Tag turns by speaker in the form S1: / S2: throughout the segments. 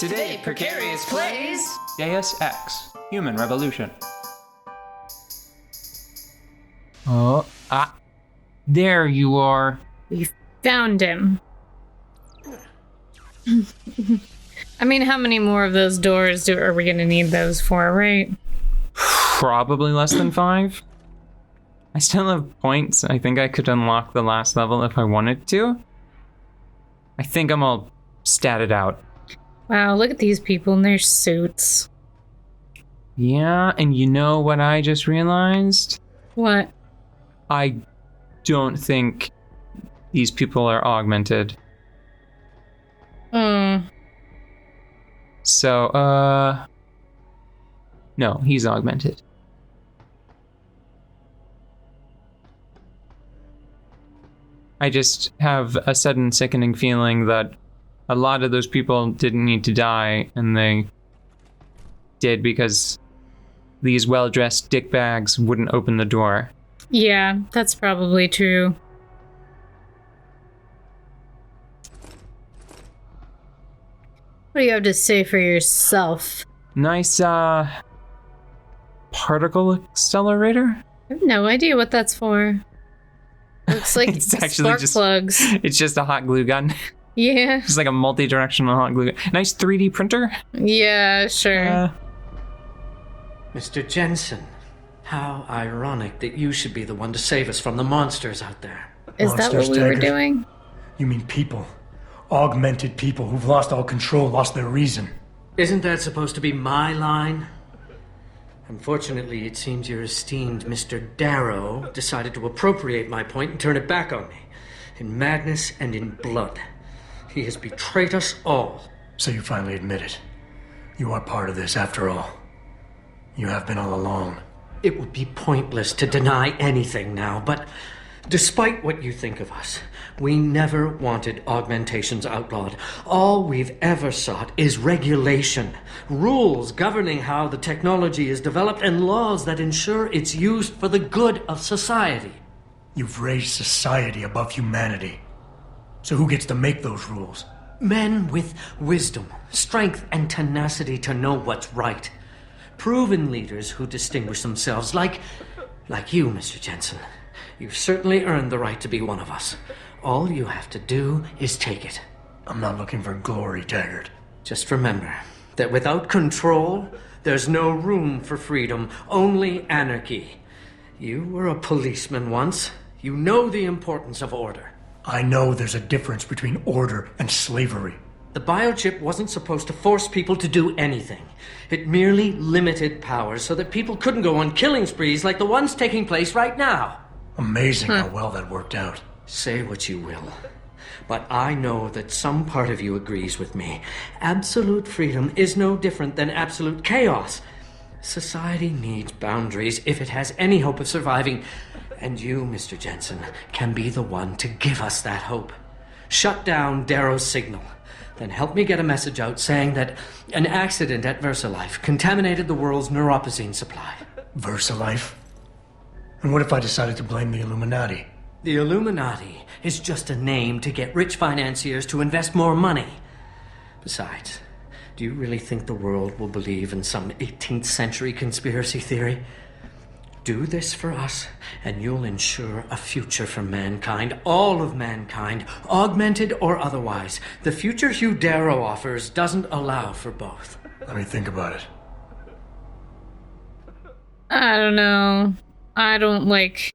S1: Today, Precarious plays
S2: Deus Ex, Human Revolution. Oh, there you are.
S3: We found him. I mean, how many more of those doors are we gonna need those for, right?
S2: Probably less than 5. I still have points. I think I could unlock the last level if I wanted to. I think I'm all statted out.
S3: Wow, look at these people in their suits.
S2: Yeah, and you know what I just realized?
S3: What?
S2: I don't think these people are augmented. So, no, he's augmented. I just have a sudden sickening feeling that a lot of those people didn't need to die, and they did because these well-dressed dickbags wouldn't open the door.
S3: Yeah, that's probably true. What do you have to say for yourself?
S2: Nice, particle accelerator?
S3: I have no idea what that's for. Looks like
S2: It's actually
S3: spark plugs.
S2: It's just a hot glue gun.
S3: Yeah.
S2: It's like a multi-directional hot glue gun. Nice 3D printer.
S3: Yeah, sure.
S4: Mr. Jensen, how ironic that you should be the one to save us from the monsters out there.
S3: Is that what we were doing?
S5: You mean people. Augmented people who've lost all control, lost their reason.
S4: Isn't that supposed to be my line? Unfortunately, it seems your esteemed Mr. Darrow decided to appropriate my point and turn it back on me. In madness and in blood. He has betrayed us all.
S5: So you finally admit it. You are part of this after all. You have been all along.
S4: It would be pointless to deny anything now, but despite what you think of us, we never wanted augmentations outlawed. All we've ever sought is regulation. Rules governing how the technology is developed and laws that ensure its use for the good of society.
S5: You've raised society above humanity. So who gets to make those rules?
S4: Men with wisdom, strength, and tenacity to know what's right. Proven leaders who distinguish themselves like you, Mr. Jensen. You've certainly earned the right to be one of us. All you have to do is take it.
S5: I'm not looking for glory, Taggart.
S4: Just remember that without control, there's no room for freedom, only anarchy. You were a policeman once. You know the importance of order.
S5: I know there's a difference between order and slavery.
S4: The biochip wasn't supposed to force people to do anything. It merely limited powers so that people couldn't go on killing sprees like the ones taking place right now.
S5: Amazing how well that worked out.
S4: Say what you will, but I know that some part of you agrees with me. Absolute freedom is no different than absolute chaos. Society needs boundaries if it has any hope of surviving, and you, Mr. Jensen, can be the one to give us that hope. Shut down Darrow's signal, then help me get a message out saying that an accident at VersaLife contaminated the world's neuropozyne supply.
S5: VersaLife? And what if I decided to blame the Illuminati?
S4: The Illuminati is just a name to get rich financiers to invest more money. Besides, do you really think the world will believe in some 18th century conspiracy theory? Do this for us, and you'll ensure a future for mankind, all of mankind, augmented or otherwise. The future Hugh Darrow offers doesn't allow for both.
S5: Let me think about it.
S3: I don't know. I don't like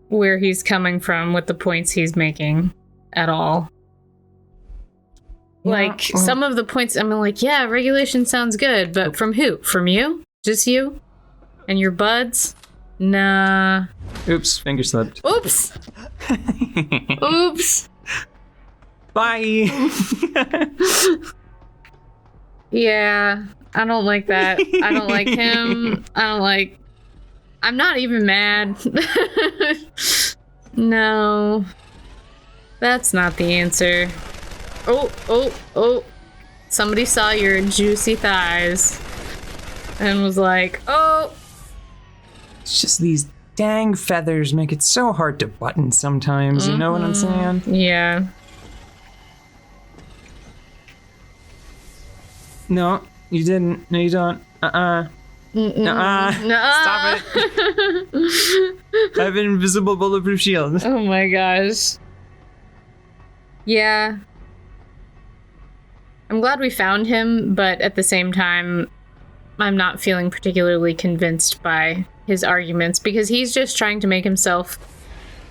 S3: where he's coming from with the points he's making at all. Like, some of the points, I'm like, yeah, regulation sounds good, but from who? From you? Just you? And your buds? Nah.
S2: Oops, finger slipped.
S3: Oops! Oops!
S2: Bye!
S3: Yeah, I don't like that. I don't like him. I'm not even mad. No. That's not the answer. Oh. Somebody saw your juicy thighs and was like, oh.
S2: It's just these dang feathers make it so hard to button sometimes, you know what I'm saying?
S3: Yeah.
S2: No, you didn't. No, you don't. Nuh-uh.
S3: Nuh-uh.
S2: Stop it. I have an invisible bulletproof shield.
S3: Oh my gosh. Yeah. I'm glad we found him, but at the same time, I'm not feeling particularly convinced by his arguments because he's just trying to make himself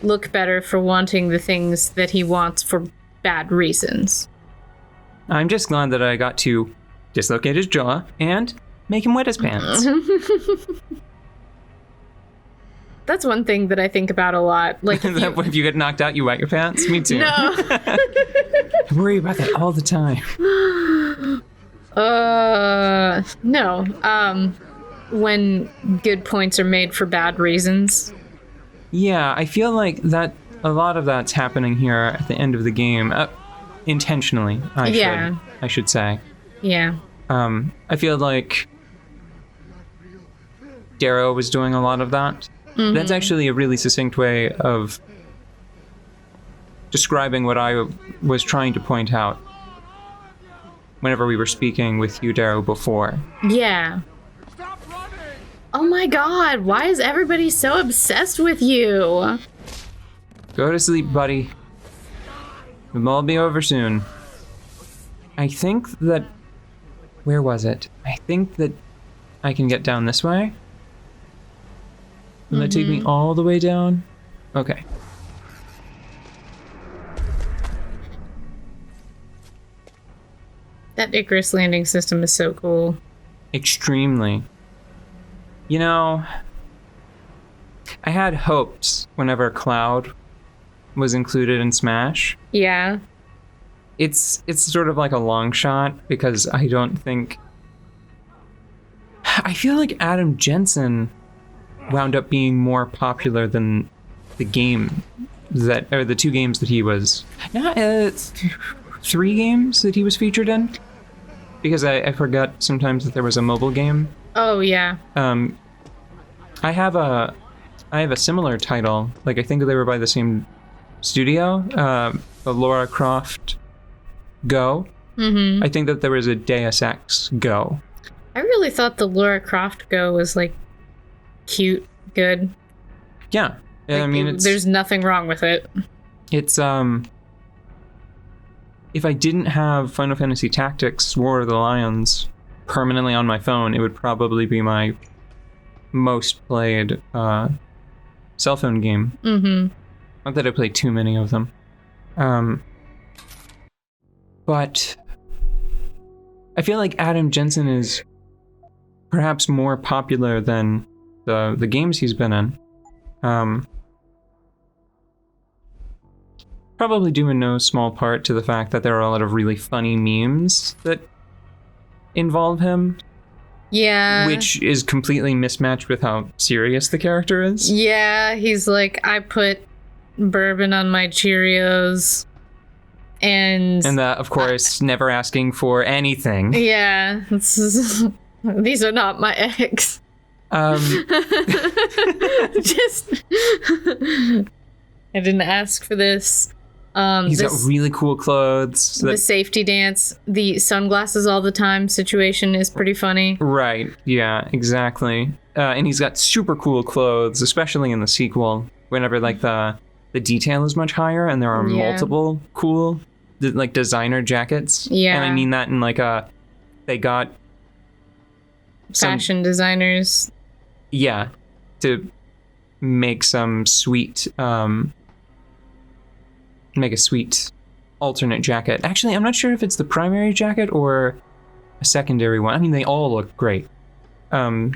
S3: look better for wanting the things that he wants for bad reasons.
S2: I'm just glad that I got to dislocate his jaw and make him wet his pants.
S3: That's one thing that I think about a lot. Like,
S2: If you get knocked out, you wet your pants? Me too.
S3: no.
S2: I worry about that all the time.
S3: No. When good points are made for bad reasons.
S2: Yeah, I feel like that a lot of that's happening here at the end of the game. Intentionally, I should say.
S3: Yeah.
S2: I feel like Darrow was doing a lot of that. Mm-hmm. That's actually a really succinct way of describing what I was trying to point out whenever we were speaking with you, Darrow, before.
S3: Yeah. Oh my god, why is everybody so obsessed with you?
S2: Go to sleep, buddy. It'll all be over soon. I think that... Where was it? I think that I can get down this way. Will that take me all the way down? Okay.
S3: That Icarus landing system is so cool.
S2: Extremely. You know, I had hopes whenever Cloud was included in Smash.
S3: Yeah.
S2: It's sort of like a long shot because I don't think... I feel like Adam Jensen wound up being more popular than the game that, or the two games that he was... three games that he was featured in? Because I forgot sometimes that there was a mobile game.
S3: Oh, yeah.
S2: I have a similar title. Like, I think they were by the same studio. The Lara Croft Go. Mm-hmm. I think that there was a Deus Ex Go.
S3: I really thought the Lara Croft Go was, like, cute, good.
S2: Yeah.
S3: Like,
S2: I mean,
S3: there's nothing wrong with it.
S2: It's, if I didn't have Final Fantasy Tactics War of the Lions permanently on my phone, it would probably be my most played cell phone game. Mm-hmm. Not that I play too many of them. But I feel like Adam Jensen is perhaps more popular than the games he's been in. Probably due in no small part to the fact that there are a lot of really funny memes that involve him.
S3: Yeah.
S2: Which is completely mismatched with how serious the character is.
S3: Yeah, he's like, I put bourbon on my Cheerios. And
S2: that, of course, never asking for anything.
S3: Yeah. These are not my eggs. Just... I didn't ask for this.
S2: He's got really cool clothes.
S3: The safety dance, the sunglasses all the time situation is pretty funny.
S2: Right, yeah, exactly. And he's got super cool clothes, especially in the sequel, whenever like the detail is much higher and there are multiple cool like designer jackets.
S3: Yeah.
S2: And I mean that in like they got
S3: fashion designers.
S2: Yeah, to make some sweet make a sweet alternate jacket. Actually, I'm not sure if it's the primary jacket or a secondary one. I mean, they all look great. I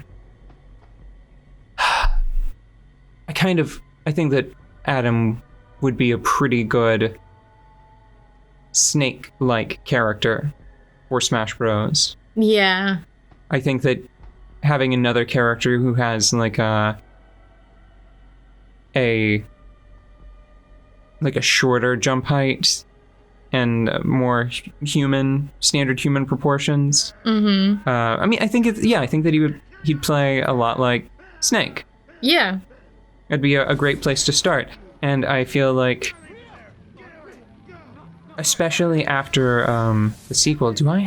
S2: think that Adam would be a pretty good Snake-like character for Smash Bros.
S3: Yeah.
S2: I think that having another character who has like a shorter jump height and more standard human proportions. Mm-hmm. I mean, I think that he'd play a lot like Snake.
S3: Yeah.
S2: It'd be a great place to start. And I feel like, especially after the sequel, do I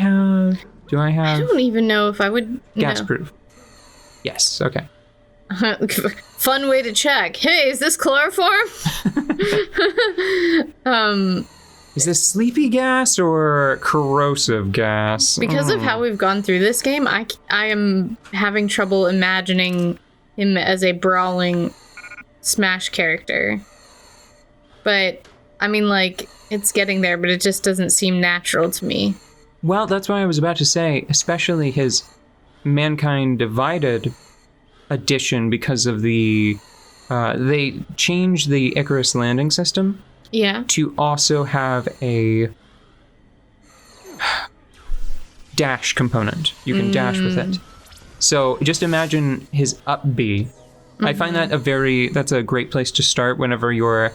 S2: Do I
S3: I
S2: have
S3: don't even know if I would.
S2: gas
S3: no.
S2: proof? Yes. Okay.
S3: Fun way to check. Hey, is this chloroform?
S2: Is this sleepy gas or corrosive gas?
S3: Because of how we've gone through this game, I am having trouble imagining him as a brawling Smash character. But, I mean, like, it's getting there, but it just doesn't seem natural to me.
S2: Well, that's what I was about to say, especially his Mankind Divided edition, because of the... they changed the Icarus landing system
S3: Yeah.
S2: to also have a dash component. You can dash with it. So just imagine his up B. I find that that's a great place to start whenever you're,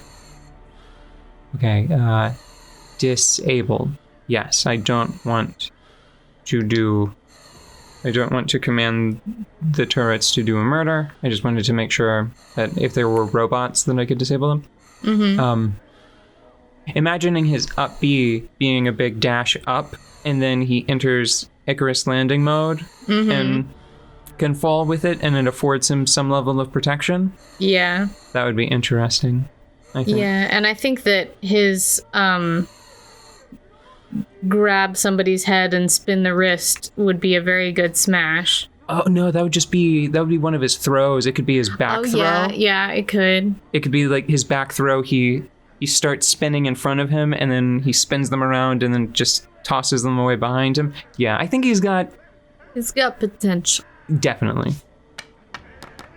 S2: disabled. Yes, I don't want to command the turrets to do a murder. I just wanted to make sure that if there were robots, then I could disable them. Imagining his up B being a big dash up, and then he enters Icarus landing mode and can fall with it, and it affords him some level of protection.
S3: Yeah.
S2: That would be interesting, I think.
S3: Yeah, and I think that his grab somebody's head and spin the wrist would be a very good smash.
S2: Oh no, that would be one of his throws. It could be his back throw.
S3: Yeah, it could.
S2: It could be like his back throw. He starts spinning in front of him, and then he spins them around, and then just tosses them away behind him. Yeah, I think he's got
S3: potential.
S2: definitely.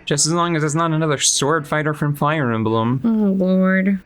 S2: Just as long as it's not another sword fighter from Fire Emblem.
S3: Oh lord.